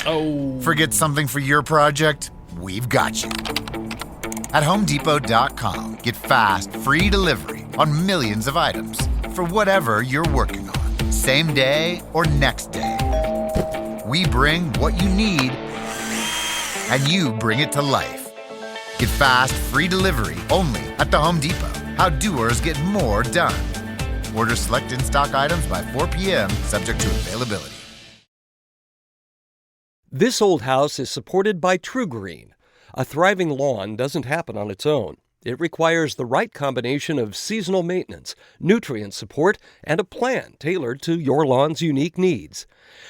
Oh. Forget something for your project? We've got you. At HomeDepot.com, get fast, free delivery on millions of items for whatever you're working on, same day or next day. We bring what you need, and you bring it to life. Get fast, free delivery only at the Home Depot. How doers get more done. Order select in-stock items by 4 p.m., subject to availability. This old house is supported by True Green. A thriving lawn doesn't happen on its own. It requires the right combination of seasonal maintenance, nutrient support, and a plan tailored to your lawn's unique needs.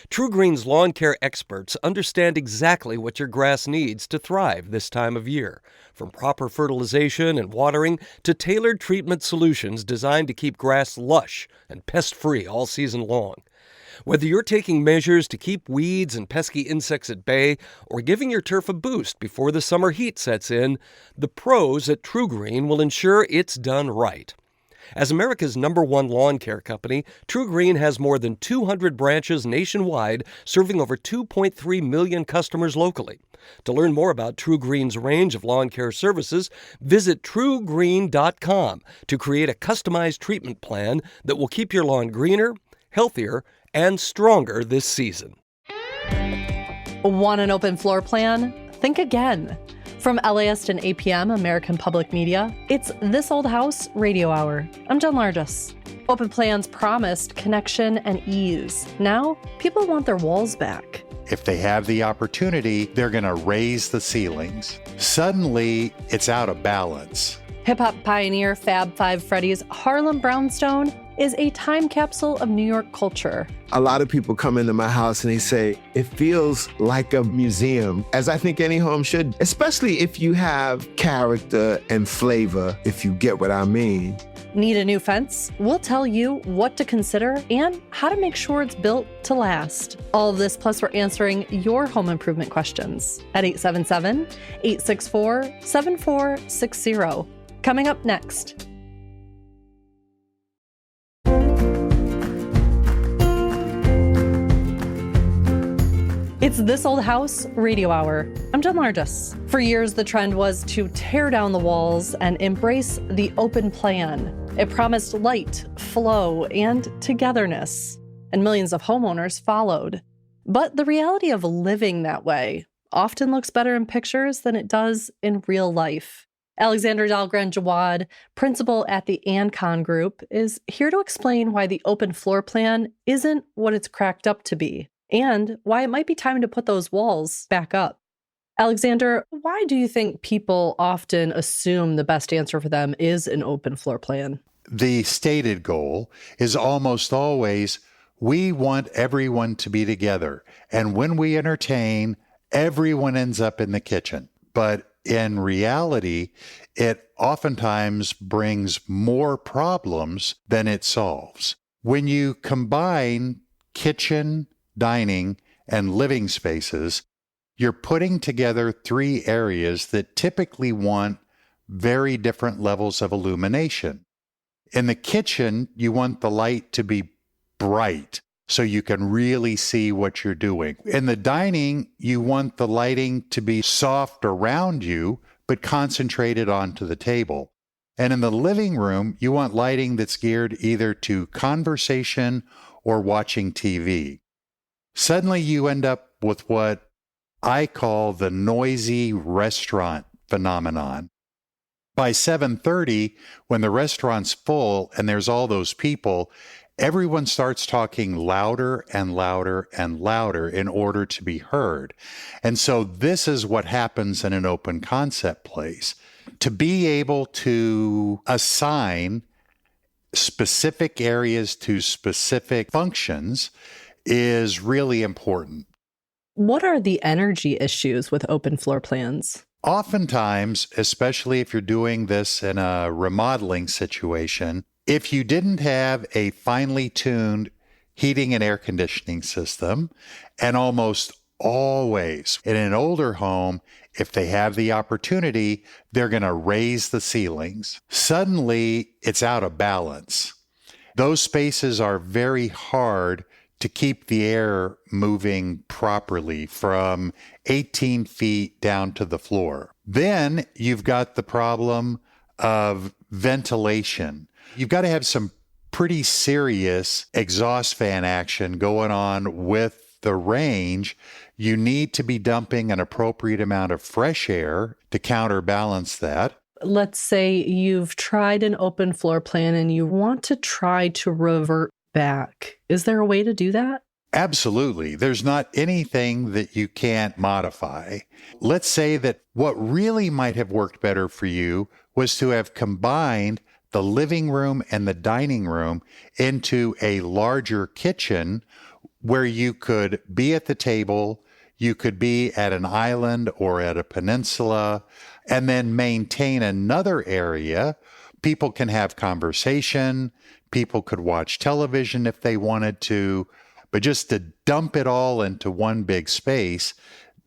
True Green's lawn care experts understand exactly what your grass needs to thrive this time of year, from proper fertilization and watering to tailored treatment solutions designed to keep grass lush and pest-free all season long. Whether you're taking measures to keep weeds and pesky insects at bay or giving your turf a boost before the summer heat sets in, the pros at True Green will ensure it's done right. As America's #1 lawn care company, True Green has more than 200 branches nationwide, serving over 2.3 million customers locally. To learn more about True Green's range of lawn care services, visit truegreen.com to create a customized treatment plan that will keep your lawn greener, healthier, and stronger this season. Want an open floor plan? Think again. From LAist and APM, American Public Media, it's This Old House Radio Hour. I'm Jen Largis. Open plans promised connection and ease. Now, people want their walls back. If they have the opportunity, they're going to raise the ceilings. Suddenly, it's out of balance. Hip-hop pioneer Fab Five Freddy's Harlem Brownstone is a time capsule of New York culture. A lot of people come into my house and they say, it feels like a museum, as I think any home should, especially if you have character and flavor, if you get what I mean. Need a new fence? We'll tell you what to consider and how to make sure it's built to last. All of this, plus we're answering your home improvement questions at 877-864-7460. Coming up next. It's This Old House Radio Hour. I'm Jen Largis. For years, the trend was to tear down the walls and embrace the open plan. It promised light, flow, and togetherness, and millions of homeowners followed. But the reality of living that way often looks better in pictures than it does in real life. Alexander Dahlgren-Jawad, principal at the Ancon Group, is here to explain why the open floor plan isn't what it's cracked up to be, and why it might be time to put those walls back up. Alexander, why do you think people often assume the best answer for them is an open floor plan? The stated goal is almost always, we want everyone to be together. And when we entertain, everyone ends up in the kitchen. But in reality, it oftentimes brings more problems than it solves. When you combine kitchen, dining, and living spaces, you're putting together three areas that typically want very different levels of illumination. In the kitchen, you want the light to be bright so you can really see what you're doing. In the dining, you want the lighting to be soft around you, but concentrated onto the table. And in the living room, you want lighting that's geared either to conversation or watching TV. Suddenly you end up with what I call the noisy restaurant phenomenon. By 7:30, when the restaurant's full and there's all those people, everyone starts talking louder and louder and louder in order to be heard. And so this is what happens in an open concept place. To be able to assign specific areas to specific functions is really important. What are the energy issues with open floor plans? Oftentimes, especially if you're doing this in a remodeling situation, if you didn't have a finely tuned heating and air conditioning system, and almost always in an older home, if they have the opportunity, they're going to raise the ceilings. Suddenly, it's out of balance. Those spaces are very hard to keep the air moving properly from 18 feet down to the floor. Then you've got the problem of ventilation. You've got to have some pretty serious exhaust fan action going on with the range. You need to be dumping an appropriate amount of fresh air to counterbalance that. Let's say you've tried an open floor plan and you want to try to revert back. Is there a way to do that? Absolutely. There's not anything that you can't modify. Let's say that what really might have worked better for you was to have combined the living room and the dining room into a larger kitchen where you could be at the table, you could be at an island or at a peninsula, and then maintain another area. People can have conversation, people could watch television if they wanted to, but just to dump it all into one big space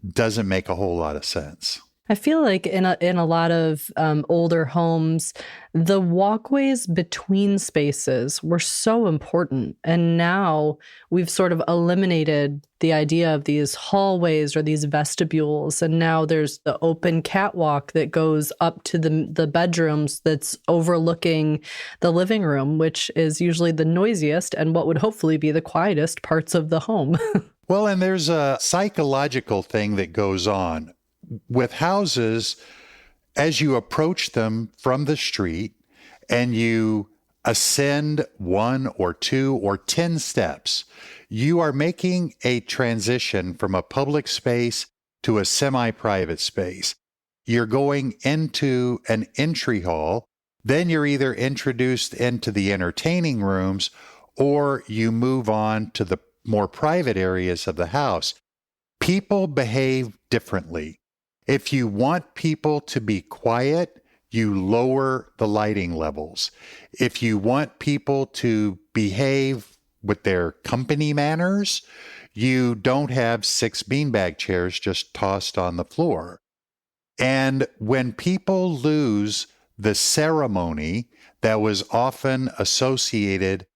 doesn't make a whole lot of sense. I feel like in a lot of older homes, the walkways between spaces were so important. And now we've sort of eliminated the idea of these hallways or these vestibules. And now there's the open catwalk that goes up to the bedrooms that's overlooking the living room, which is usually the noisiest and what would hopefully be the quietest parts of the home. Well, and there's a psychological thing that goes on. With houses, as you approach them from the street and you ascend 1 or 2 or 10 steps, you are making a transition from a public space to a semi-private space. You're going into an entry hall, then you're either introduced into the entertaining rooms or you move on to the more private areas of the house. People behave differently. If you want people to be quiet, you lower the lighting levels. If you want people to behave with their company manners, you don't have 6 beanbag chairs just tossed on the floor. And when people lose the ceremony that was often associated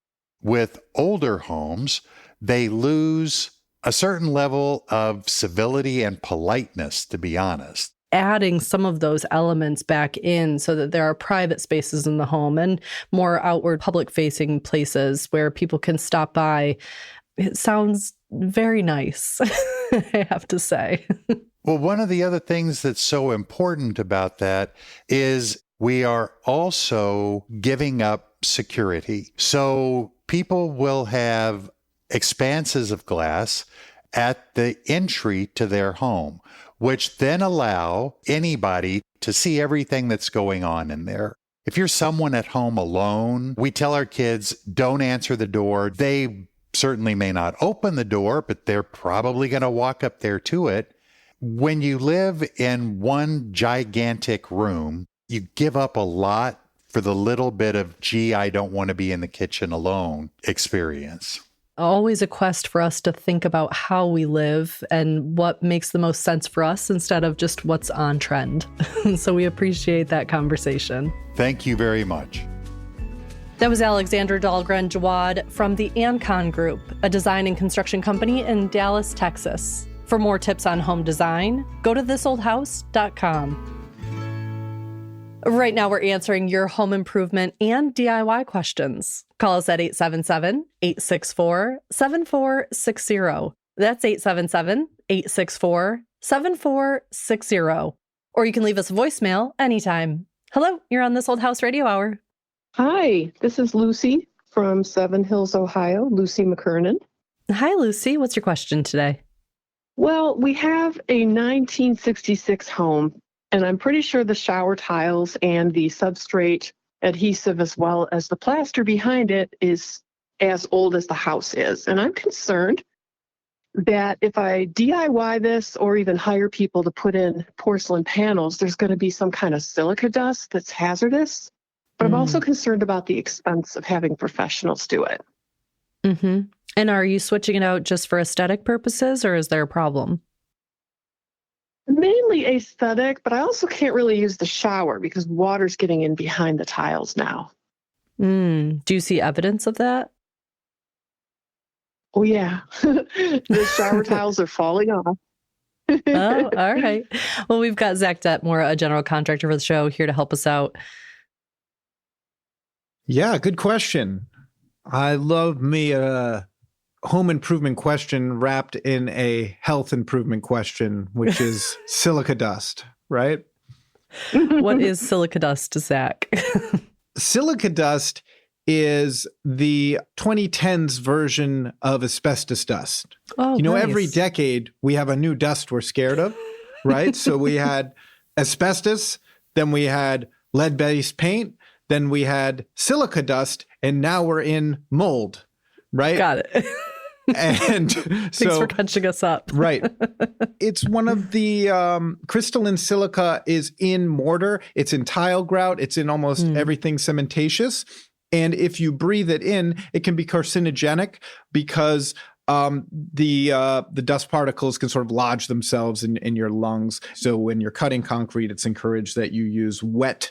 with older homes, they lose a certain level of civility and politeness, to be honest. Adding some of those elements back in so that there are private spaces in the home and more outward public-facing places where people can stop by. It sounds very nice, I have to say. Well, one of the other things that's so important about that is we are also giving up security. So people will have expanses of glass at the entry to their home, which then allow anybody to see everything that's going on in there. If you're someone at home alone, we tell our kids, don't answer the door. They certainly may not open the door, but they're probably going to walk up there to it. When you live in one gigantic room, you give up a lot for the little bit of, gee, I don't want to be in the kitchen alone experience. Always a quest for us to think about how we live and what makes the most sense for us instead of just what's on trend. So we appreciate that conversation. Thank you very much. That was Alexander Dahlgren-Jawad from the Ancon Group, a design and construction company in Dallas, Texas. For more tips on home design, go to thisoldhouse.com. Right now, we're answering your home improvement and DIY questions. Call us at 877-864-7460. That's 877-864-7460. Or you can leave us a voicemail anytime. Hello, you're on This Old House Radio Hour. Hi, this is Lucy from Seven Hills, Ohio, Lucy McKernan. Hi, Lucy. What's your question today? Well, we have a 1966 home, and I'm pretty sure the shower tiles and the substrate adhesive as well as the plaster behind it is as old as the house is. And I'm concerned that if I DIY this or even hire people to put in porcelain panels, there's going to be some kind of silica dust that's hazardous. But I'm also concerned about the expense of having professionals do it. Mm-hmm. And are you switching it out just for aesthetic purposes, or is there a problem? Mainly aesthetic, but I also can't really use the shower because water's getting in behind the tiles now. Do you see evidence of that? Oh, yeah. The shower tiles are falling off. Oh, all right. Well, we've got Zach Detmore, a general contractor for the show, here to help us out. Yeah, good question. I love me a home improvement question wrapped in a health improvement question, which is silica dust, right? What is silica dust, Zach? Silica dust is the 2010s version of asbestos dust. Oh, Every nice. decade we have a new dust we're scared of, right? So we had asbestos, then we had lead-based paint, then we had silica dust, and now we're in mold, right? Got it. And Thanks so, for catching us up. right. It's one of the crystalline silica is in mortar. It's in tile grout. It's in almost everything cementatious. And if you breathe it in, it can be carcinogenic because the dust particles can sort of lodge themselves in your lungs. So when you're cutting concrete, it's encouraged that you use wet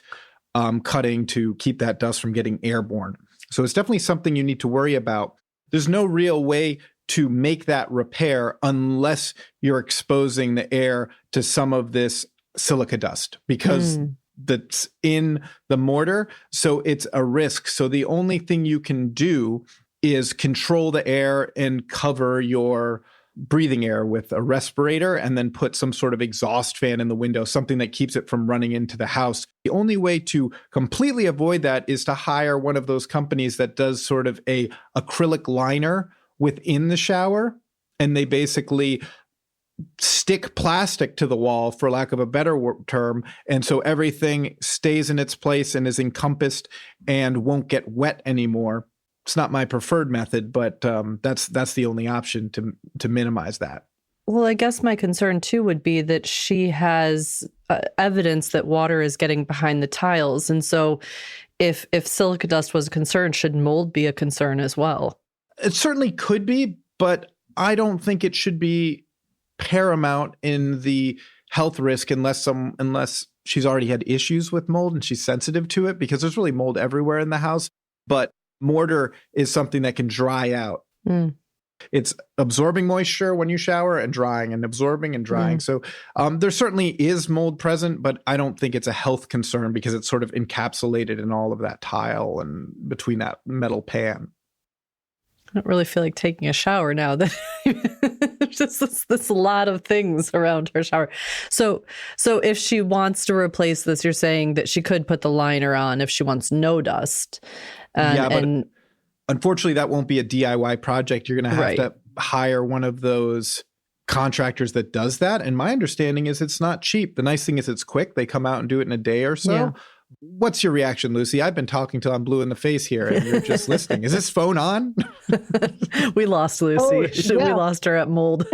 cutting to keep that dust from getting airborne. So it's definitely something you need to worry about. There's no real way to make that repair unless you're exposing the air to some of this silica dust because that's in the mortar. So it's a risk. So the only thing you can do is control the air and cover your breathing air with a respirator and then put some sort of exhaust fan in the window, something that keeps it from running into the house. The only way to completely avoid that is to hire one of those companies that does sort of a acrylic liner within the shower. And they basically stick plastic to the wall, for lack of a better term. And so everything stays in its place and is encompassed and won't get wet anymore. It's not my preferred method, but that's the only option to minimize that. Well, I guess my concern too would be that she has evidence that water is getting behind the tiles. And so if silica dust was a concern, should mold be a concern as well? It certainly could be, but I don't think it should be paramount in the health risk unless she's already had issues with mold and she's sensitive to it, because there's really mold everywhere in the house. But mortar is something that can dry out. It's absorbing moisture when you shower and drying and absorbing and drying. So there certainly is mold present, but I don't think it's a health concern because it's sort of encapsulated in all of that tile and between that metal pan. I don't really feel like taking a shower now. That there's just this lot of things around her shower. So if she wants to replace this, you're saying that she could put the liner on if she wants no dust. But unfortunately, that won't be a DIY project. You're going to have to hire one of those contractors that does that. And my understanding is it's not cheap. The nice thing is it's quick. They come out and do it in a day or so. Yeah. What's your reaction, Lucy? I've been talking till I'm blue in the face here and you're just listening. Is this phone on? We lost Lucy. We lost her at mold.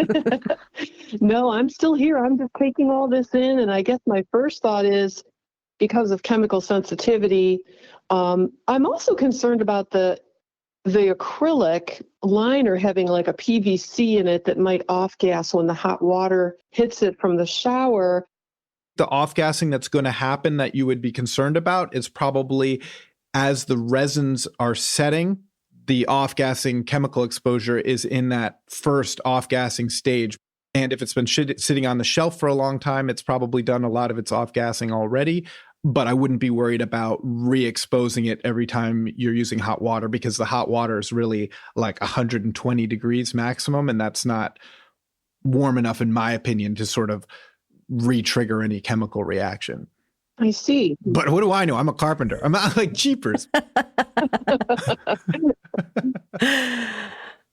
No, I'm still here. I'm just taking all this in. And I guess my first thought is because of chemical sensitivity, I'm also concerned about the acrylic liner having like a PVC in it that might off-gas when the hot water hits it from the shower. The off-gassing that's going to happen that you would be concerned about is probably as the resins are setting, the off-gassing chemical exposure is in that first off-gassing stage. And if it's been sitting on the shelf for a long time, it's probably done a lot of its off-gassing already. But I wouldn't be worried about re-exposing it every time you're using hot water because the hot water is really like 120 degrees maximum. And that's not warm enough, in my opinion, to sort of re-trigger any chemical reaction. I see. But what do I know? I'm a carpenter. I'm not like jeepers.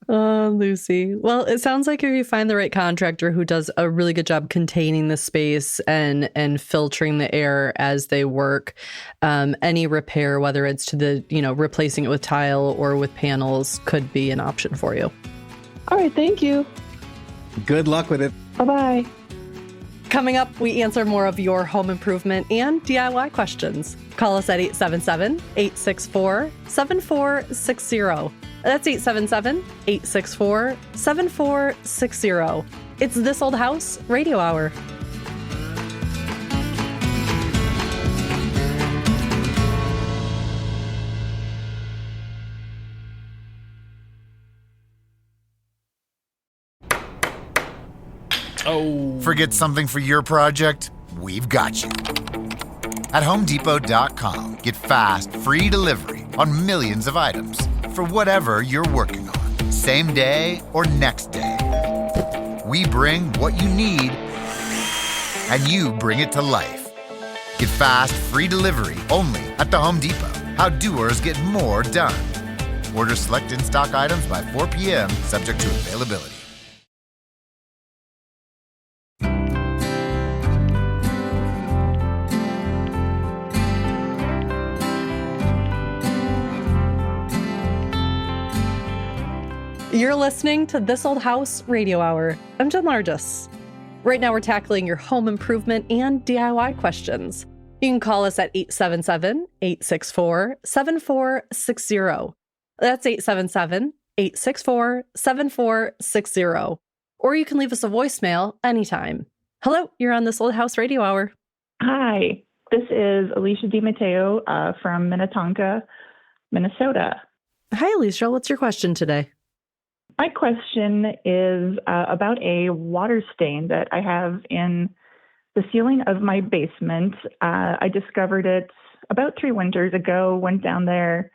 Oh, Lucy. Well, it sounds like if you find the right contractor who does a really good job containing the space and filtering the air as they work, any repair, whether it's to the, replacing it with tile or with panels, could be an option for you. All right. Thank you. Good luck with it. Bye-bye. Coming up, we answer more of your home improvement and DIY questions. Call us at 877-864-7460. That's 877-864-7460. It's This Old House Radio Hour. Oh. Forget something for your project? We've got you. At homedepot.com, get fast, free delivery on millions of items for whatever you're working on, same day or next day. We bring what you need, and you bring it to life. Get fast, free delivery only at the Home Depot. How doers get more done. Order select in-stock items by 4 p.m., subject to availability. You're listening to This Old House Radio Hour. I'm Jen Largis. Right now we're tackling your home improvement and DIY questions. You can call us at 877-864-7460. That's 877-864-7460. Or you can leave us a voicemail anytime. Hello, you're on This Old House Radio Hour. Hi, this is Alicia DiMatteo from Minnetonka, Minnesota. Hi, Alicia. What's your question today? My question is about a water stain that I have in the ceiling of my basement. I discovered it about 3 winters ago, went down there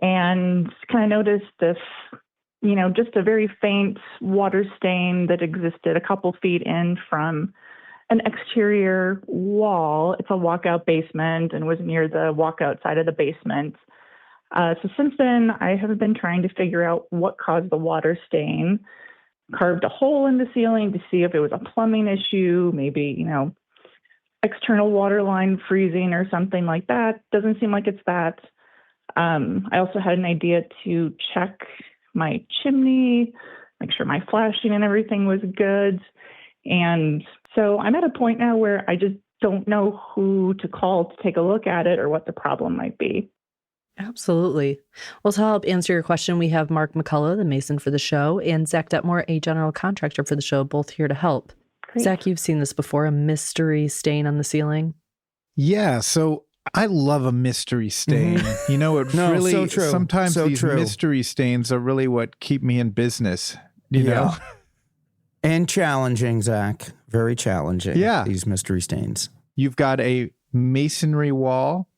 and kind of noticed this, just a very faint water stain that existed a couple feet in from an exterior wall. It's a walkout basement and was near the walkout side of the basement. So since then, I have been trying to figure out what caused the water stain, carved a hole in the ceiling to see if it was a plumbing issue, maybe, external water line freezing or something like that. Doesn't seem like it's that. I also had an idea to check my chimney, make sure my flashing and everything was good. And so I'm at a point now where I just don't know who to call to take a look at it or what the problem might be. Absolutely. Well, to help answer your question, we have Mark McCullough, the mason for the show, and Zach Detmore, a general contractor for the show, both here to help. Great. Zach, you've seen this before, a mystery stain on the ceiling. Yeah, so I love a mystery stain. Mm-hmm. So true. Sometimes these mystery stains are really what keep me in business, you know? And challenging, Zach. Very challenging. Yeah. These mystery stains. You've got a masonry wall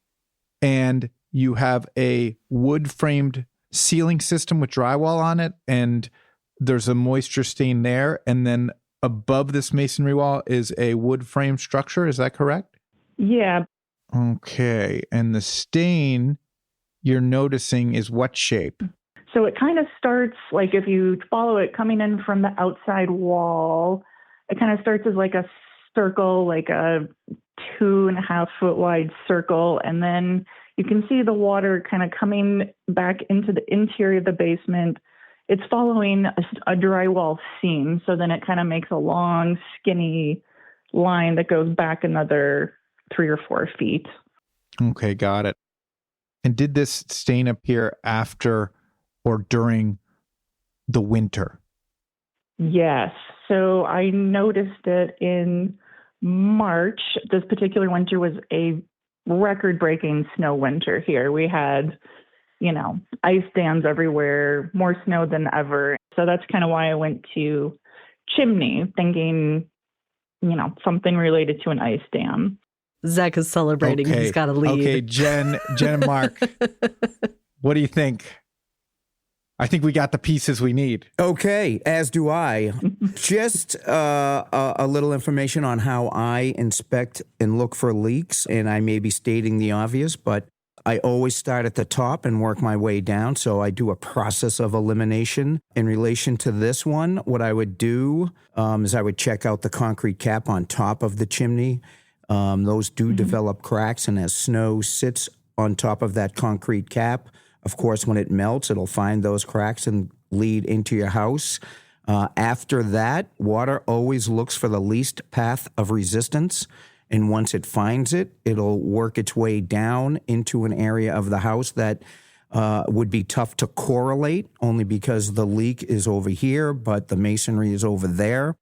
and you have a wood-framed ceiling system with drywall on it, and there's a moisture stain there. And then above this masonry wall is a wood-frame structure. Is that correct? Yeah. Okay. And the stain you're noticing is what shape? So it kind of starts, like if you follow it coming in from the outside wall, it kind of starts as like a circle, like a 2.5 foot wide circle. And then you can see the water kind of coming back into the interior of the basement. It's following a drywall seam. So then it kind of makes a long, skinny line that goes back another 3 or 4 feet. Okay, got it. And did this stain appear after or during the winter? Yes. So I noticed it in March. This particular winter was a record-breaking snow winter here. We had, ice dams everywhere, more snow than ever. So that's kind of why I went to chimney, thinking, something related to an ice dam. Zach is celebrating. Okay. He's got a lead. Okay, Jen and Mark, what do you think? I think we got the pieces we need. Okay, as do I. Just a little information on how I inspect and look for leaks, and I may be stating the obvious, but I always start at the top and work my way down, so I do a process of elimination. In relation to this one, what I would do is I would check out the concrete cap on top of the chimney. Those do develop cracks, and as snow sits on top of that concrete cap, of course, when it melts, it'll find those cracks and lead into your house. After that, water always looks for the least path of resistance. And once it finds it, it'll work its way down into an area of the house that would be tough to correlate, only because the leak is over here, but the masonry is over there.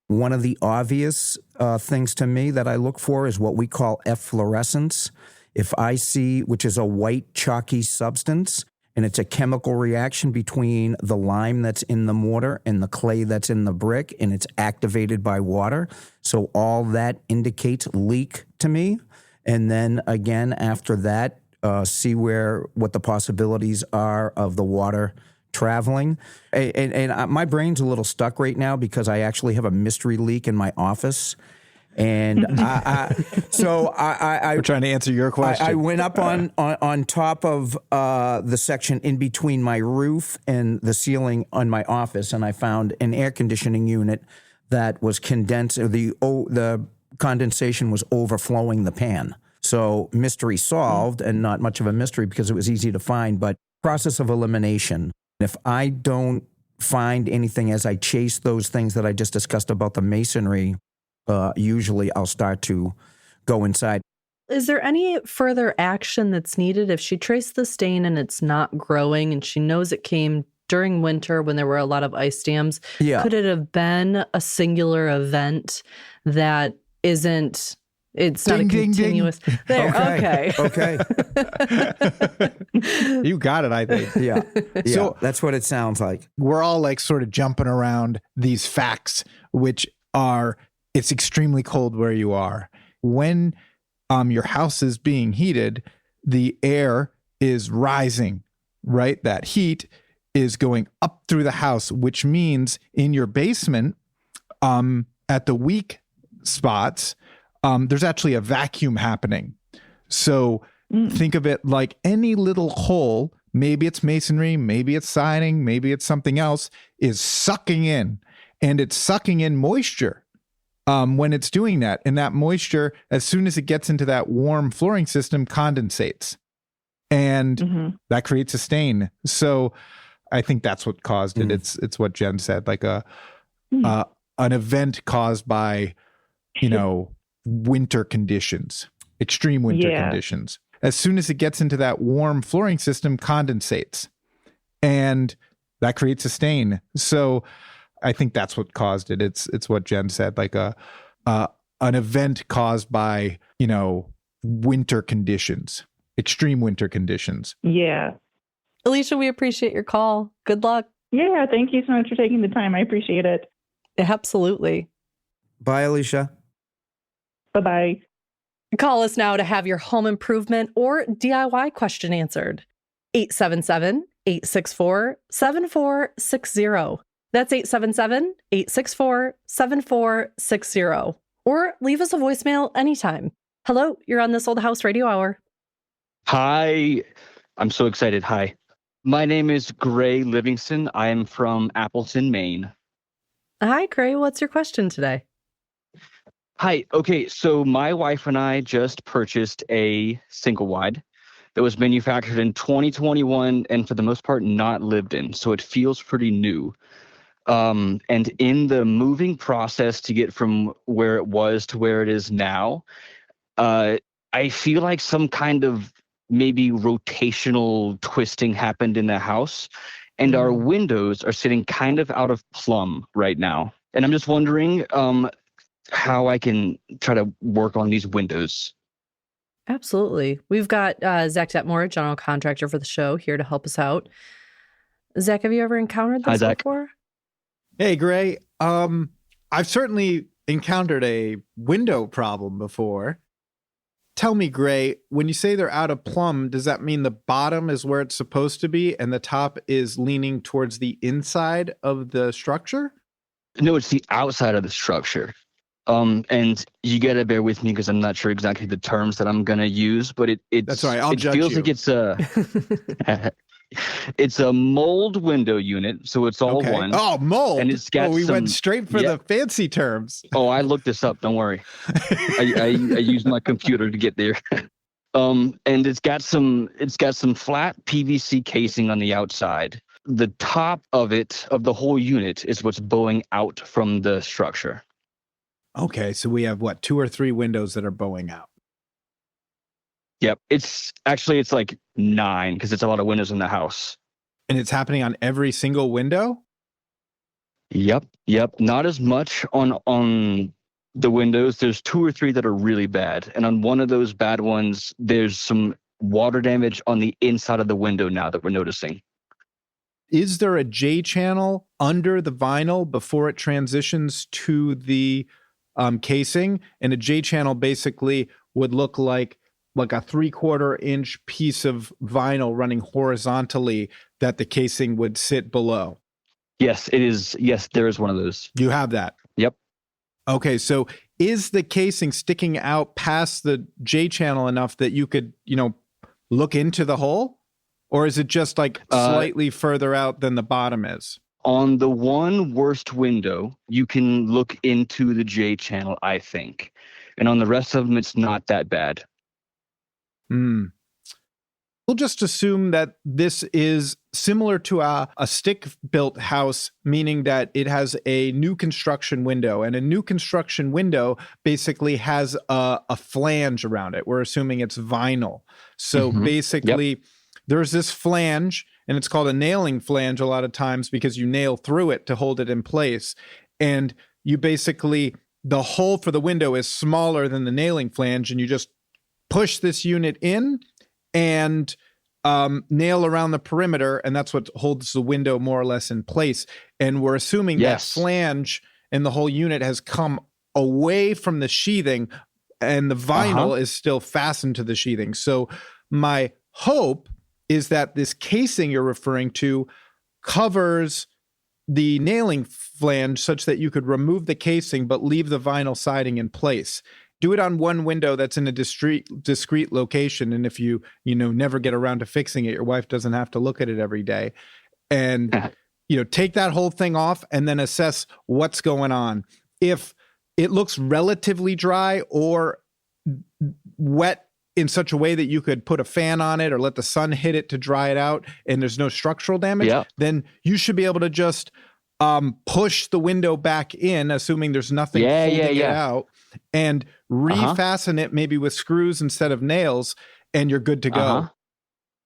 One of the obvious things to me that I look for is what we call efflorescence. If I see, which is a white chalky substance, and it's a chemical reaction between the lime that's in the mortar and the clay that's in the brick, and it's activated by water. So all that indicates leak to me. And then again, after that, see what the possibilities are of the water traveling. And my brain's a little stuck right now because I actually have a mystery leak in my office. And we're trying to answer your question. I went up on top of the section in between my roof and the ceiling on my office, and I found an air conditioning unit that was condensed. The condensation was overflowing the pan. So mystery solved, and not much of a mystery because it was easy to find, but process of elimination. If I don't find anything as I chase those things that I just discussed about the masonry, usually I'll start to go inside. Is there any further action that's needed if she traced the stain and it's not growing and she knows it came during winter when there were a lot of ice dams? Yeah. Could it have been a singular event that isn't... It's not a continuous... Ding. There, Okay. You got it, I think. Yeah. So that's what it sounds like. We're all like sort of jumping around these facts, which are, it's extremely cold where you are. When your house is being heated, the air is rising, right? That heat is going up through the house, which means in your basement, at the weak spots, there's actually a vacuum happening. So think of it like any little hole, maybe it's masonry, maybe it's siding, maybe it's something else, is sucking in, and it's sucking in moisture when it's doing that. And that moisture, as soon as it gets into that warm flooring system, condensates. And that creates a stain. So I think that's what caused it. It's what Jen said, like an event caused by, winter conditions, extreme winter conditions. As soon as it gets into that warm flooring system, condensates, and that creates a stain. So I think that's what caused it. It's what Jen said, like an event caused by, winter conditions, extreme winter conditions. Yeah. Alicia, we appreciate your call. Good luck. Yeah, thank you so much for taking the time. I appreciate it. Absolutely. Bye, Alicia. Bye-bye. Call us now to have your home improvement or DIY question answered. 877-864-7460. That's 877-864-7460. Or leave us a voicemail anytime. Hello, you're on This Old House Radio Hour. Hi. I'm so excited. Hi. My name is Gray Livingston. I am from Appleton, Maine. Hi, Gray. What's your question today? Hi. Okay, so my wife and I just purchased a single wide that was manufactured in 2021 and for the most part not lived in. So it feels pretty new. And in the moving process to get from where it was to where it is now, I feel like some kind of maybe rotational twisting happened in the house, and our windows are sitting kind of out of plumb right now. And I'm just wondering how I can try to work on these windows. Absolutely. We've got Zach Detmore, general contractor for the show, here to help us out. Zach, have you ever encountered this before? Hey, Gray. I've certainly encountered a window problem before. Tell me, Gray, when you say they're out of plumb, does that mean the bottom is where it's supposed to be and the top is leaning towards the inside of the structure? No, it's the outside of the structure. And you gotta bear with me because I'm not sure exactly the terms that I'm gonna use, but that's right. I'll judge feels you. like it's a mold window unit, so it's all one. Oh, mold! And it's got we went straight for the fancy terms. Oh, I looked this up. Don't worry. I used my computer to get there. And it's got some flat PVC casing on the outside. The top of the whole unit is what's bowing out from the structure. Okay, so we have 2 or 3 windows that are bowing out. Yep. It's like 9 because it's a lot of windows in the house. And it's happening on every single window? Yep. Not as much on the windows. There's 2 or 3 that are really bad. And on one of those bad ones, there's some water damage on the inside of the window now that we're noticing. Is there a J channel under the vinyl before it transitions to the casing? And a J channel basically would look like a 3/4 inch piece of vinyl running horizontally that the casing would sit below. Yes, it is. Yes, there is one of those. You have that. Yep. Okay, so is the casing sticking out past the J channel enough that you could, look into the hole? Or is it just like slightly further out than the bottom is? On the one worst window, you can look into the J channel, I think. And on the rest of them, it's not that bad. We'll just assume that this is similar to a stick-built house, meaning that it has a new construction window. And a new construction window basically has a flange around it. We're assuming it's vinyl. So basically, there's this flange, and it's called a nailing flange a lot of times because you nail through it to hold it in place. And you basically, the hole for the window is smaller than the nailing flange, and you just push this unit in and nail around the perimeter, and that's what holds the window more or less in place. And we're assuming that flange and the whole unit has come away from the sheathing, and the vinyl is still fastened to the sheathing. So my hope is that this casing you're referring to covers the nailing flange such that you could remove the casing but leave the vinyl siding in place. Do it on one window that's in a discrete location, and if you never get around to fixing it, your wife doesn't have to look at it every day. And take that whole thing off and then assess what's going on. If it looks relatively dry or wet in such a way that you could put a fan on it or let the sun hit it to dry it out and there's no structural damage, then you should be able to just push the window back in, assuming there's nothing holding it out, and refasten it maybe with screws instead of nails, and you're good to go.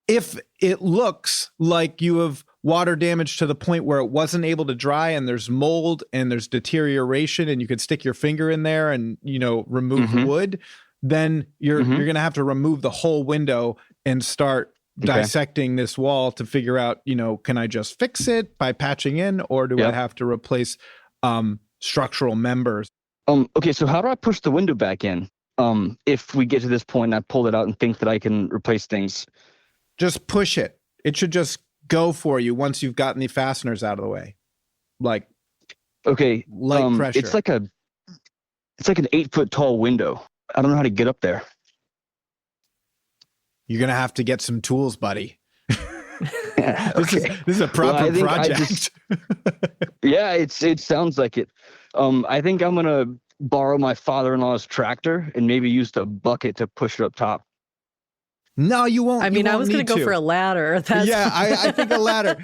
If it looks like you have water damage to the point where it wasn't able to dry and there's mold and there's deterioration and you could stick your finger in there and, remove wood, then you're going to have to remove the whole window and start dissecting this wall to figure out, can I just fix it by patching in, or do I have to replace structural members? Okay, so how do I push the window back in? If we get to this point and I pull it out and think that I can replace things. Just push it. It should just go for you once you've gotten the fasteners out of the way. Like, light pressure. It's like an 8-foot tall window. I don't know how to get up there. You're going to have to get some tools, buddy. This is a proper project. It sounds like it. I think I'm going to borrow my father-in-law's tractor and maybe use the bucket to push it up top. No, you won't. I was going to go for a ladder. I think a ladder.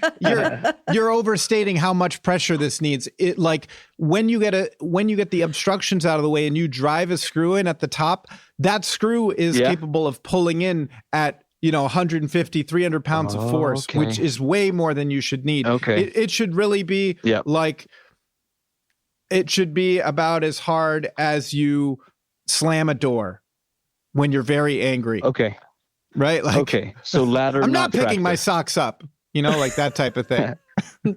You're overstating how much pressure this needs. It when you get the obstructions out of the way and you drive a screw in at the top, that screw is capable of pulling in at 150, 300 pounds of force, which is way more than you should need. It should really be it should be about as hard as you slam a door when you're very angry. Right? So ladder. I'm not picking tractor. my socks up, like that type of thing.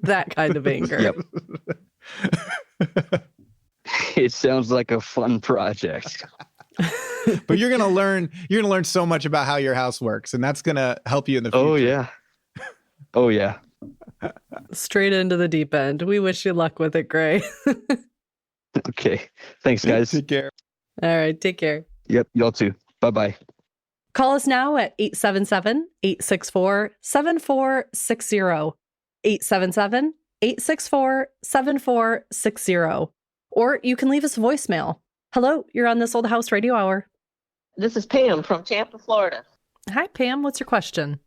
That kind of anger. It sounds like a fun project. But you're gonna learn so much about how your house works, and that's gonna help you in the future. Oh yeah. Straight into the deep end. We wish you luck with it, Gray. Okay. Thanks, guys. Take care. All right. Take care. Yep. Y'all too. Bye-bye. Call us now at 877-864-7460. 877-864-7460. Or you can leave us a voicemail. Hello, you're on This Old House Radio Hour. This is Pam from Tampa, Florida. Hi, Pam. What's your question?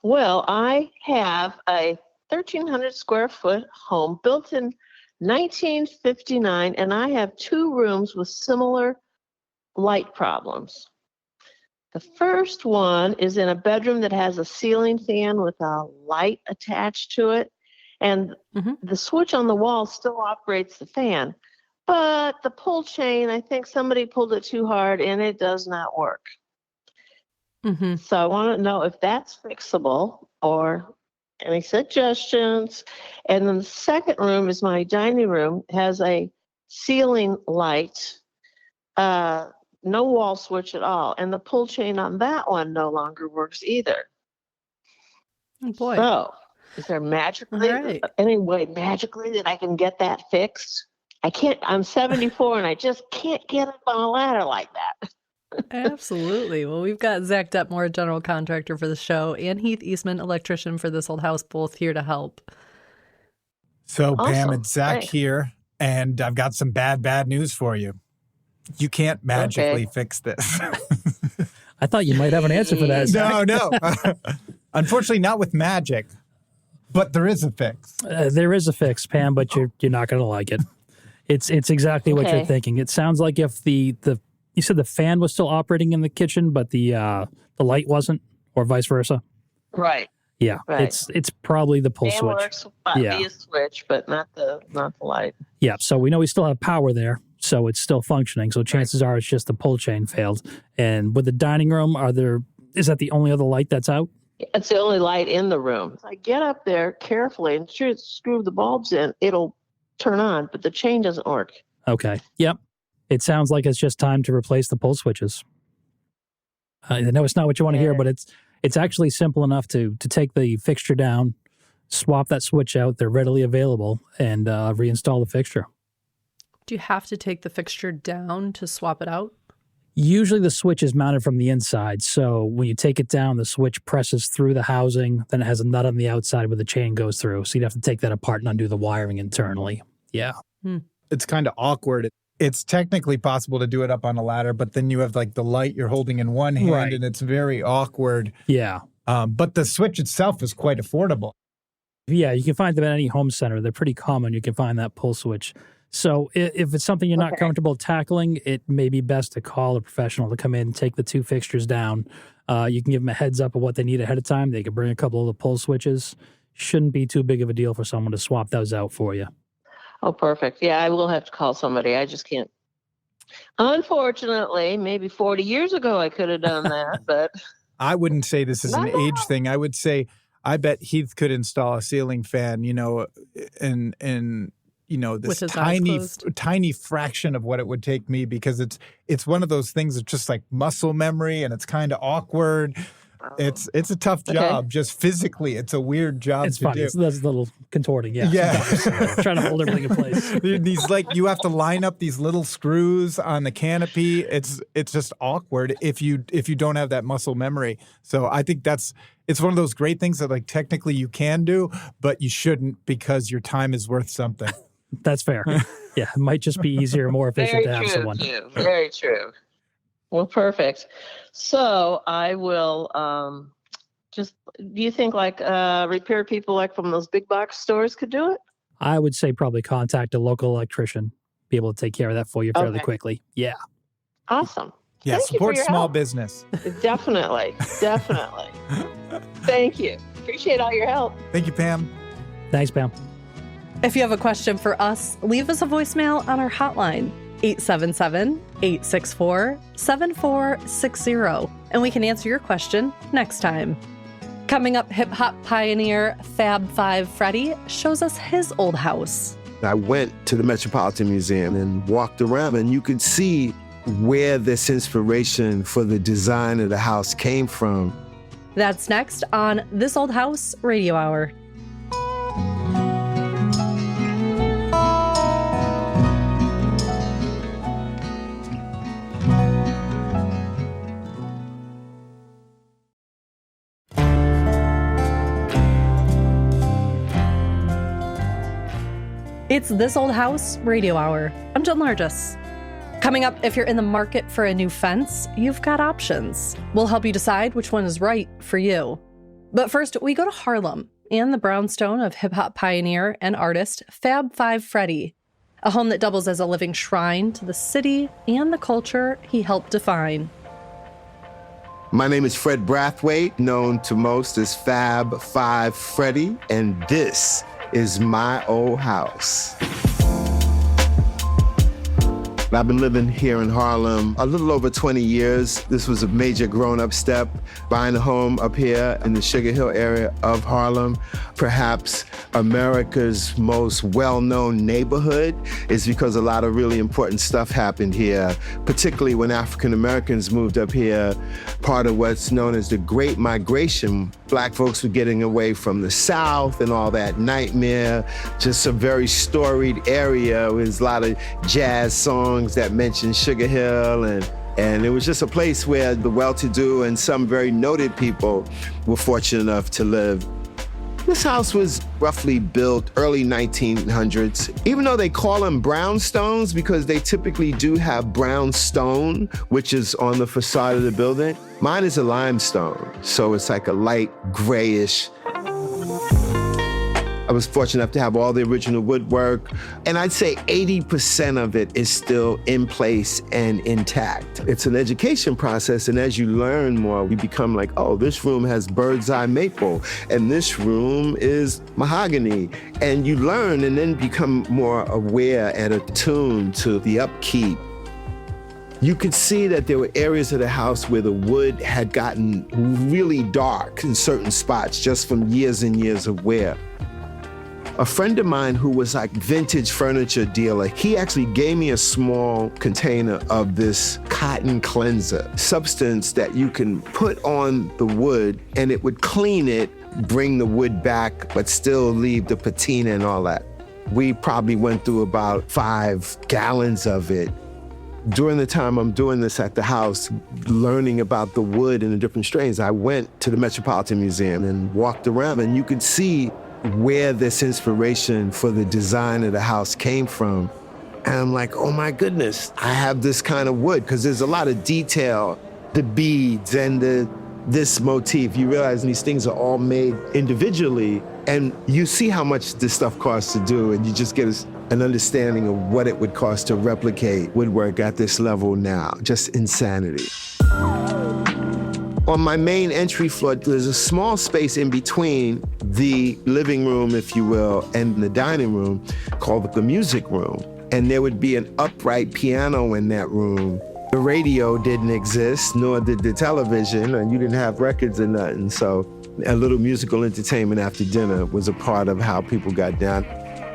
Well, I have a 1,300 square foot home built in 1959, and I have 2 rooms with similar light problems. The first one is in a bedroom that has a ceiling fan with a light attached to it, and the switch on the wall still operates the fan. But the pull chain, I think somebody pulled it too hard, and it does not work. Mm-hmm. So I want to know if that's fixable or any suggestions. And then the second room is my dining room, has a ceiling light, no wall switch at all. And the pull chain on that one no longer works either. Oh, boy. So is there magically any way magically that I can get that fixed? I can't. I'm 74 and I just can't get up on a ladder like that. Absolutely. Well, we've got Zach Detmore, general contractor for the show, and Heath Eastman, electrician for This Old House, both here to help. So, Pam, Awesome. it's Zach Thanks. here, and I've got some bad news for you. You can't magically fix this. I thought you might have an answer for that, Zach. No. Unfortunately, not with magic, but there is a fix. There is a fix, Pam, but you're not going to like it. It's exactly what you're thinking. It sounds like if the you said the fan was still operating in the kitchen, but the light wasn't, or vice versa. Right. Yeah, Right. it's probably the pull Fan switch. works via switch, but not the light. Yeah, so we know we still have power there, so it's still functioning. So chances are it's just the pull chain failed. And with the dining room, is that the only other light that's out? It's the only light in the room. I get up there carefully and screw the bulbs in. It'll turn on, but the chain doesn't work. Okay. Yep. It sounds like it's just time to replace the pull switches. I know it's not what you want to hear, but it's actually simple enough to take the fixture down, swap that switch out. They're readily available, and reinstall the fixture. Do you have to take the fixture down to swap it out? Usually the switch is mounted from the inside, so when you take it down, the switch presses through the housing, then it has a nut on the outside where the chain goes through. So you'd have to take that apart and undo the wiring internally. Yeah. It's kind of awkward. It's technically possible to do it up on a ladder, but then you have like the light you're holding in one hand, Right. and it's very awkward. Yeah. But the switch itself is quite affordable. Yeah, you can find them at any home center. They're pretty common. You can find that pull switch. So if it's something you're not comfortable tackling, it may be best to call a professional to come in and take the two fixtures down. You can give them a heads up of what they need ahead of time. They can bring a couple of the pull switches. Shouldn't be too big of a deal for someone to swap those out for you. Oh, perfect. Yeah, I will have to call somebody. I just can't. Unfortunately, maybe 40 years ago I could have done that, but I wouldn't say this is an age thing. I would say I bet Heath could install a ceiling fan, and this tiny fraction of what it would take me, because it's one of those things that's just like muscle memory, and it's kind of awkward. It's a tough job. Just physically, it's a weird job It's to funny. do. It's a little contorting. Yeah. Yeah. Trying to hold everything in place. You have to line up these little screws on the canopy. It's just awkward if you don't have that muscle memory. So I think it's one of those great things that like technically you can do, but you shouldn't, because your time is worth something. That's fair. Yeah, it might just be easier, more efficient to have someone. Too. Very true. Well, perfect. So I will do you think like repair people like from those big box stores could do it? I would say probably contact a local electrician, be able to take care of that for you fairly quickly. Yeah. Awesome. Yeah, Thank you support for your small help. business. Definitely. Thank you. Appreciate all your help. Thank you, Pam. Thanks, Pam. If you have a question for us, leave us a voicemail on our hotline, 877-864-7460, and we can answer your question next time. Coming up, hip-hop pioneer Fab Five Freddy shows us his old house. I went to the Metropolitan Museum and walked around, and you could see where this inspiration for the design of the house came from. That's next on This Old House Radio Hour. It's This Old House Radio Hour. I'm Jen Largis. Coming up, if you're in the market for a new fence, you've got options. We'll help you decide which one is right for you. But first, we go to Harlem and the brownstone of hip-hop pioneer and artist Fab Five Freddy, a home that doubles as a living shrine to the city and the culture he helped define. My name is Fred Brathwaite, known to most as Fab Five Freddy, and this is my old house. I've been living here in Harlem a little over 20 years. This was a major grown-up step, buying a home up here in the Sugar Hill area of Harlem. Perhaps America's most well-known neighborhood is because a lot of really important stuff happened here, particularly when African Americans moved up here, part of what's known as the Great Migration. Black folks were getting away from the South and all that nightmare, just a very storied area with a lot of jazz songs that mentioned Sugar Hill, and it was just a place where the well-to-do and some very noted people were fortunate enough to live. This house was roughly built early 1900s. Even though they call them brownstones because they typically do have brown stone, which is on the facade of the building, mine is a limestone, so it's like a light grayish. I was fortunate enough to have all the original woodwork, and I'd say 80% of it is still in place and intact. It's an education process, and as you learn more, you become like, oh, this room has bird's eye maple, and this room is mahogany. And you learn and then become more aware and attuned to the upkeep. You could see that there were areas of the house where the wood had gotten really dark in certain spots just from years and years of wear. A friend of mine who was like vintage furniture dealer, he actually gave me a small container of this cotton cleanser, substance that you can put on the wood and it would clean it, bring the wood back, but still leave the patina and all that. We probably went through about 5 gallons of it. During the time I'm doing this at the house, learning about the wood and the different strains, I went to the Metropolitan Museum and walked around, and you could see where this inspiration for the design of the house came from. And I'm like, oh my goodness, I have this kind of wood, because there's a lot of detail, the beads and this motif. You realize these things are all made individually, and you see how much this stuff costs to do, and you just get an understanding of what it would cost to replicate woodwork at this level now. Just insanity. On my main entry floor, there's a small space in between the living room, if you will, and the dining room called the music room. And there would be an upright piano in that room. The radio didn't exist, nor did the television, and you didn't have records or nothing. So a little musical entertainment after dinner was a part of how people got down.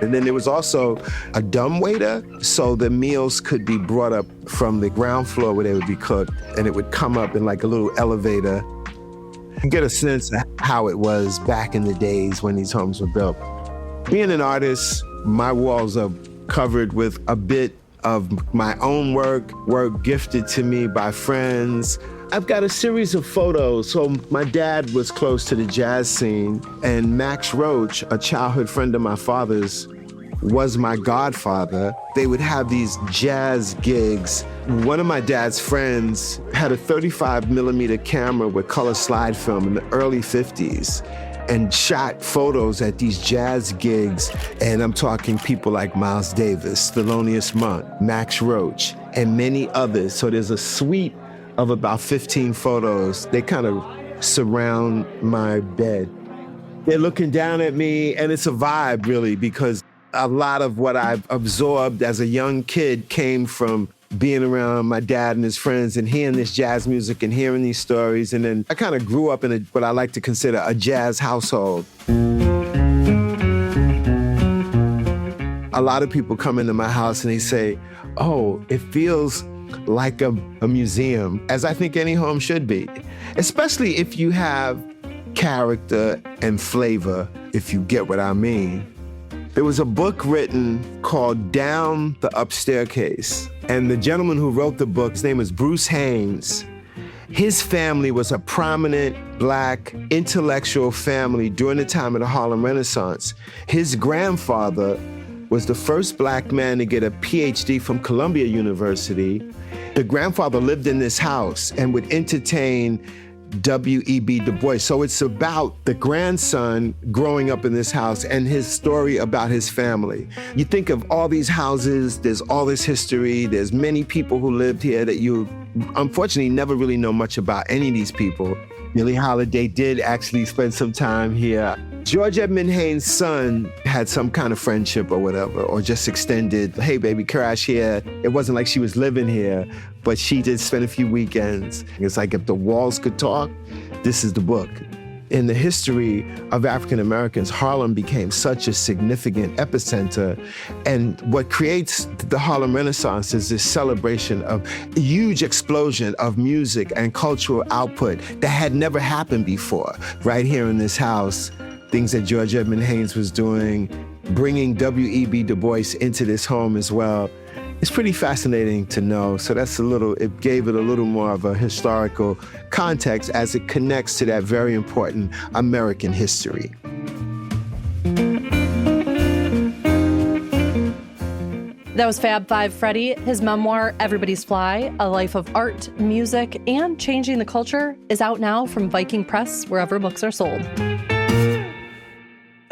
And then there was also a dumbwaiter, so the meals could be brought up from the ground floor where they would be cooked, and it would come up in like a little elevator. You get a sense of how it was back in the days when these homes were built. Being an artist, my walls are covered with a bit of my own work gifted to me by friends. I've got a series of photos. So my dad was close to the jazz scene, and Max Roach, a childhood friend of my father's, was my godfather. They would have these jazz gigs. One of my dad's friends had a 35 millimeter camera with color slide film in the early 50s and shot photos at these jazz gigs. And I'm talking people like Miles Davis, Thelonious Monk, Max Roach, and many others. So there's a suite of about 15 photos. They kind of surround my bed. They're looking down at me, and it's a vibe, really, because a lot of what I've absorbed as a young kid came from being around my dad and his friends and hearing this jazz music and hearing these stories. And then I kind of grew up in what I like to consider a jazz household. A lot of people come into my house and they say, oh, it feels like a museum, as I think any home should be, especially if you have character and flavor, if you get what I mean. There was a book written called Down the Upstaircase, and the gentleman who wrote the book, his name is Bruce Haynes. His family was a prominent Black intellectual family during the time of the Harlem Renaissance. His grandfather was the first Black man to get a PhD from Columbia University. The grandfather lived in this house and would entertain W.E.B. Du Bois. So it's about the grandson growing up in this house and his story about his family. You think of all these houses, there's all this history, there's many people who lived here that you unfortunately never really know much about any of these people. Billie Holiday did actually spend some time here. George Edmund Haynes' son had some kind of friendship or whatever, or just extended, hey, baby, crash here. It wasn't like she was living here, but she did spend a few weekends. It's like if the walls could talk, this is the book. In the history of African Americans, Harlem became such a significant epicenter. And what creates the Harlem Renaissance is this celebration of a huge explosion of music and cultural output that had never happened before. Right here in this house, things that George Edmund Haynes was doing, bringing W.E.B. Du Bois into this home as well. It's pretty fascinating to know. So it gave it a little more of a historical context as it connects to that very important American history. That was Fab Five Freddy. His memoir, Everybody's Fly, A Life of Art, Music, and Changing the Culture, is out now from Viking Press, wherever books are sold.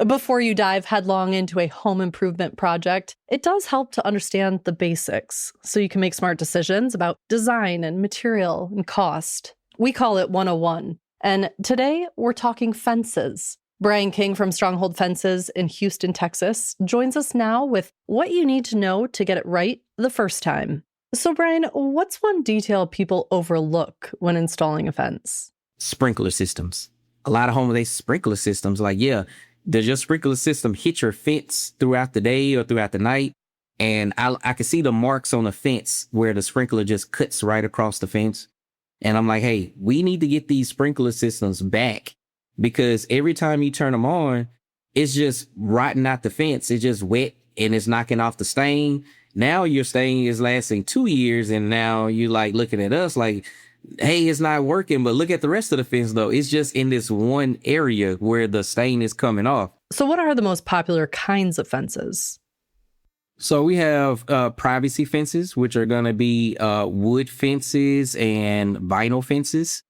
Before you dive headlong into a home improvement project, it does help to understand the basics so you can make smart decisions about design and material and cost. We call it 101. And today we're talking fences. Brian King from Stronghold Fences in Houston, Texas, joins us now with what you need to know to get it right the first time. So Brian, what's one detail people overlook when installing a fence? Sprinkler systems. A lot of homes, they sprinkler systems does your sprinkler system hit your fence throughout the day or throughout the night? And I can see the marks on the fence where the sprinkler just cuts right across the fence. And I'm like, hey, we need to get these sprinkler systems back, because every time you turn them on, it's just rotting out the fence. It's just wet and it's knocking off the stain. Now your stain is lasting 2 years, and now you like looking at us like, hey, it's not working, but look at the rest of the fence, though. It's just in this one area where the stain is coming off. So what are the most popular kinds of fences? So we have privacy fences, which are going to be wood fences and vinyl fences.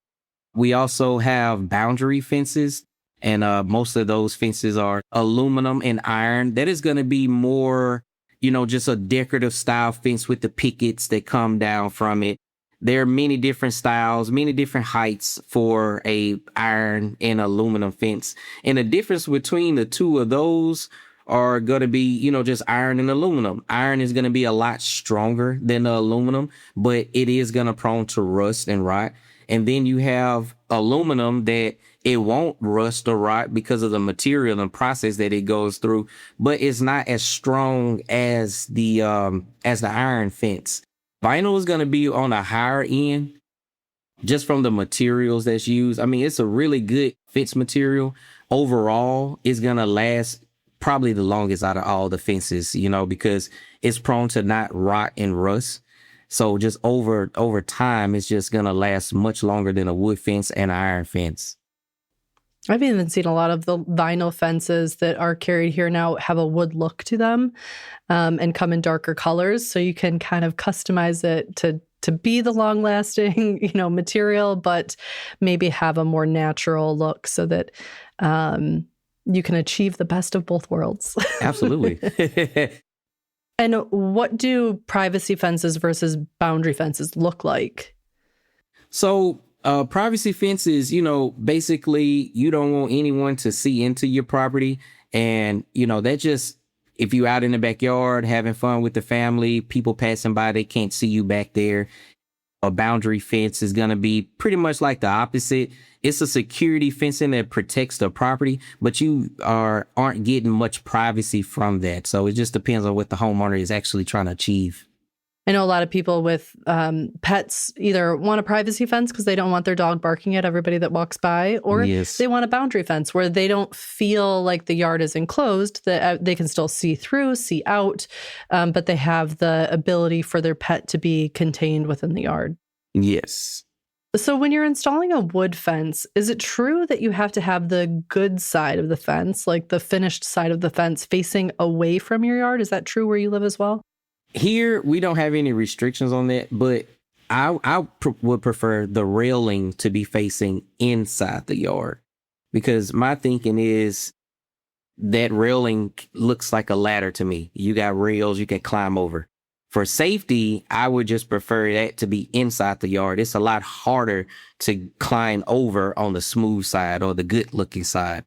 We also have boundary fences, and most of those fences are aluminum and iron. That is going to be more, just a decorative style fence with the pickets that come down from it. There are many different styles, many different heights for a iron and aluminum fence. And the difference between the two of those are going to be, just iron and aluminum. Iron is going to be a lot stronger than the aluminum, but it is going to prone to rust and rot. And then you have aluminum that it won't rust or rot because of the material and process that it goes through, but it's not as strong as the iron fence. Vinyl is going to be on a higher end just from the materials that's used. I mean, it's a really good fence material. Overall, it's going to last probably the longest out of all the fences, because it's prone to not rot and rust. So just over time, it's just going to last much longer than a wood fence and an iron fence. I've even seen a lot of the vinyl fences that are carried here now have a wood look to them, and come in darker colors. So you can kind of customize it to be the long lasting, material, but maybe have a more natural look so that you can achieve the best of both worlds. Absolutely. And what do privacy fences versus boundary fences look like? So privacy fences, basically you don't want anyone to see into your property. And, that just, if you're out in the backyard having fun with the family, people passing by, they can't see you back there. A boundary fence is going to be pretty much like the opposite. It's a security fencing that protects the property, but you aren't getting much privacy from that. So it just depends on what the homeowner is actually trying to achieve. I know a lot of people with pets either want a privacy fence because they don't want their dog barking at everybody that walks by, or they want a boundary fence where they don't feel like the yard is enclosed, that they can still see through, see out, but they have the ability for their pet to be contained within the yard. Yes. So when you're installing a wood fence, is it true that you have to have the good side of the fence, like the finished side of the fence, facing away from your yard? Is that true where you live as well? Here, we don't have any restrictions on that, but I would prefer the railing to be facing inside the yard, because my thinking is that railing looks like a ladder to me. You got rails you can climb over. For safety, I would just prefer that to be inside the yard. It's a lot harder to climb over on the smooth side or the good looking side.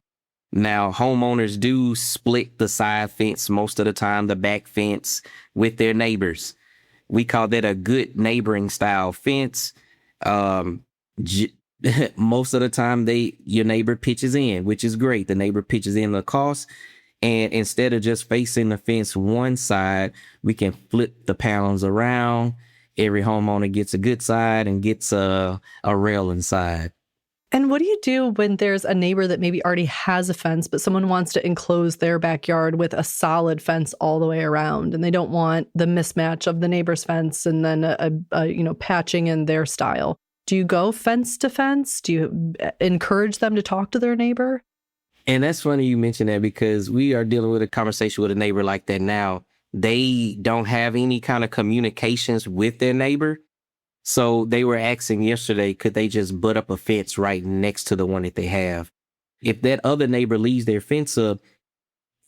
Now, homeowners do split the side fence most of the time, the back fence, with their neighbors. We call that a good neighboring style fence. Most of the time, your neighbor pitches in, which is great. The neighbor pitches in the cost. And instead of just facing the fence one side, we can flip the panels around. Every homeowner gets a good side and gets a railing side. And what do you do when there's a neighbor that maybe already has a fence, but someone wants to enclose their backyard with a solid fence all the way around, and they don't want the mismatch of the neighbor's fence and then a patching in their style? Do you go fence to fence? Do you encourage them to talk to their neighbor? And that's funny you mention that, because we are dealing with a conversation with a neighbor like that now. They don't have any kind of communications with their neighbor. So they were asking yesterday, could they just butt up a fence right next to the one that they have? If that other neighbor leaves their fence up,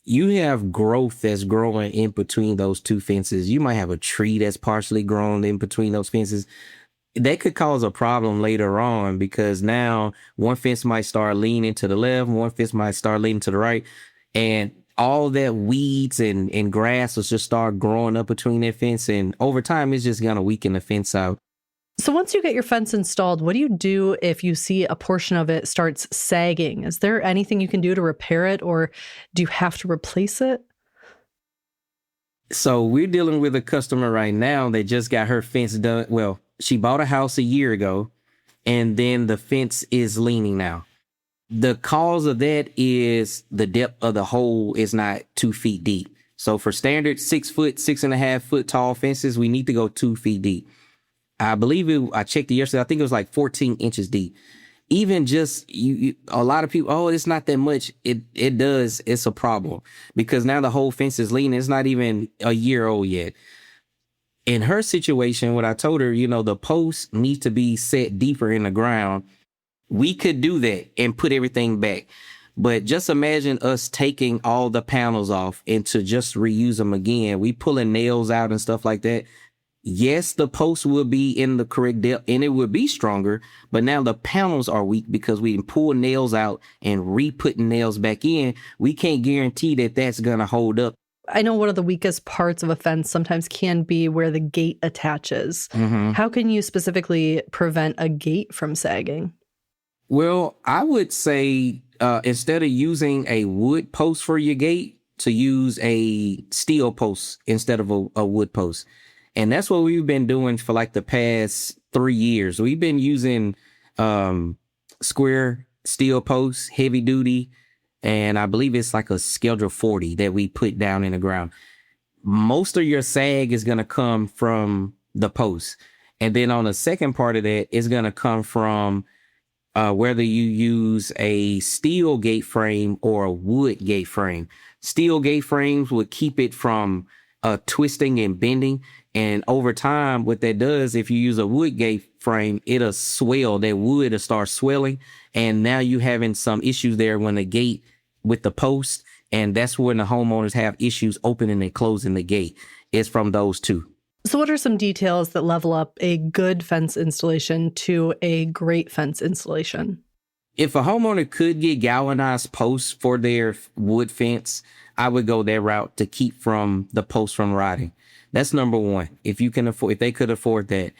you have growth that's growing in between those two fences. You might have a tree that's partially grown in between those fences. That could cause a problem later on, because now one fence might start leaning to the left, one fence might start leaning to the right, and all that weeds and grass will just start growing up between that fence, and over time it's just going to weaken the fence out. So once you get your fence installed, what do you do if you see a portion of it starts sagging? Is there anything you can do to repair it, or do you have to replace it? So we're dealing with a customer right now that just got her fence done. Well, she bought a house a year ago, and then the fence is leaning now. The cause of that is the depth of the hole is not 2 feet deep. So for standard 6 foot, 6.5 foot tall fences, we need to go 2 feet deep. I believe I checked it yesterday. I think it was like 14 inches deep. Even just a lot of people, oh, it's not that much. It does. It's a problem, because now the whole fence is leaning. It's not even a year old yet. In her situation, what I told her, the posts need to be set deeper in the ground. We could do that and put everything back. But just imagine us taking all the panels off and to just reuse them again. We pulling nails out and stuff like that. Yes, the post will be in the correct depth and it will be stronger, but now the panels are weak because we pull nails out and re-putting nails back in. We can't guarantee that that's going to hold up. I know one of the weakest parts of a fence sometimes can be where the gate attaches. Mm-hmm. How can you specifically prevent a gate from sagging? Well, I would say instead of using a wood post for your gate, to use a steel post instead of a wood post. And that's what we've been doing for like the past 3 years. We've been using square steel posts, heavy duty, and I believe it's like a Schedule 40 that we put down in the ground. Most of your sag is going to come from the post. And then on the second part of that, it's going to come from whether you use a steel gate frame or a wood gate frame. Steel gate frames would keep it from twisting and bending. And over time, what that does, if you use a wood gate frame, it'll swell. That wood will start swelling. And now you're having some issues there when the gate with the post. And that's when the homeowners have issues opening and closing the gate. It's from those two. So what are some details that level up a good fence installation to a great fence installation? If a homeowner could get galvanized posts for their wood fence, I would go that route to keep from the posts from rotting. That's number one. If they could afford that.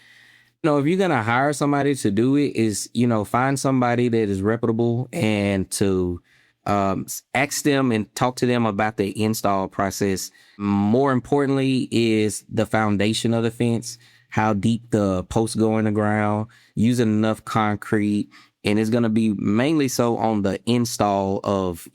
If you're going to hire somebody to do it, is, find somebody that is reputable and to ask them and talk to them about the install process. More importantly is the foundation of the fence, how deep the posts go in the ground, using enough concrete. And it's going to be mainly so on the install of,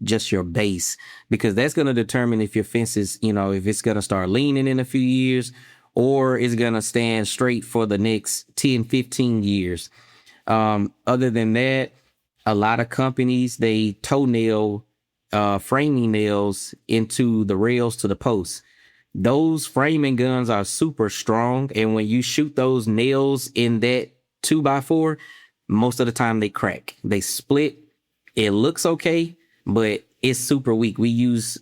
just your base, because that's going to determine if your fence is, if it's going to start leaning in a few years or it's going to stand straight for the next 10, 15 years. Other than that, a lot of companies, they toenail framing nails into the rails to the posts. Those framing guns are super strong. And when you shoot those nails in that 2x4, most of the time they crack. They split. It looks okay, but it's super weak. We use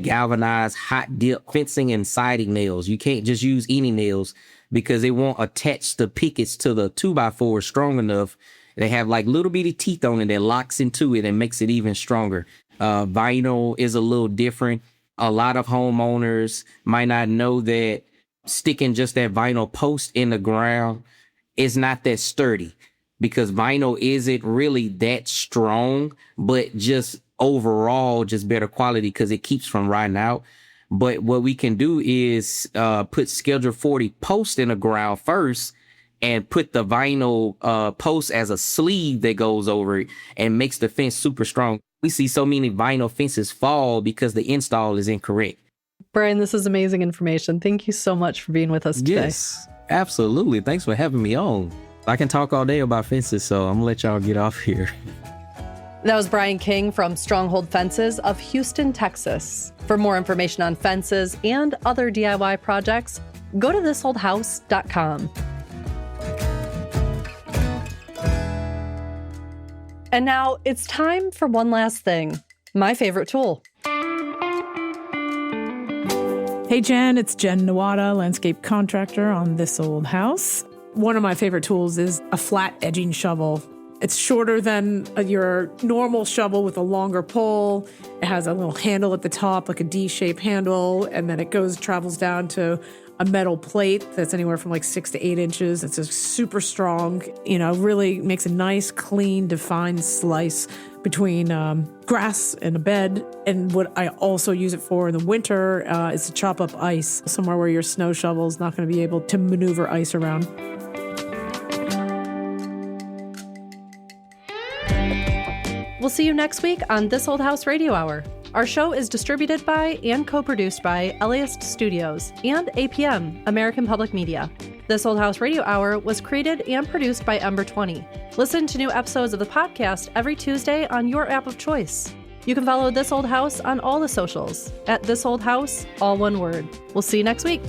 galvanized hot dip fencing and siding nails. You can't just use any nails because they won't attach the pickets to the 2x4 strong enough. They have like little bitty teeth on it that locks into it and makes it even stronger. Vinyl is a little different. A lot of homeowners might not know that sticking just that vinyl post in the ground is not that sturdy, because vinyl isn't really that strong, but just overall just better quality because it keeps from rotting out. But what we can do is put Schedule 40 post in the ground first and put the vinyl post as a sleeve that goes over it and makes the fence super strong. We see so many vinyl fences fall because the install is incorrect. Brian, this is amazing information. Thank you so much for being with us today. Yes, absolutely. Thanks for having me on. I can talk all day about fences, so I'm going to let y'all get off here. That was Brian King from Stronghold Fences of Houston, Texas. For more information on fences and other DIY projects, go to thisoldhouse.com. And now it's time for one last thing, my favorite tool. Hey Jen, it's Jen Nawada, landscape contractor on This Old House. One of my favorite tools is a flat edging shovel. It's shorter than your normal shovel with a longer pole. It has a little handle at the top, like a D-shaped handle, and then it travels down to a metal plate that's anywhere from like 6 to 8 inches. It's just super strong, really makes a nice, clean, defined slice between grass and a bed. And what I also use it for in the winter is to chop up ice, somewhere where your snow shovel is not going to be able to maneuver ice around. We'll see you next week on This Old House Radio Hour. Our show is distributed by and co-produced by LAist Studios and APM, American Public Media. This Old House Radio Hour was created and produced by Ember 20. Listen to new episodes of the podcast every Tuesday on your app of choice. You can follow This Old House on all the socials at This Old House, all one word. We'll see you next week.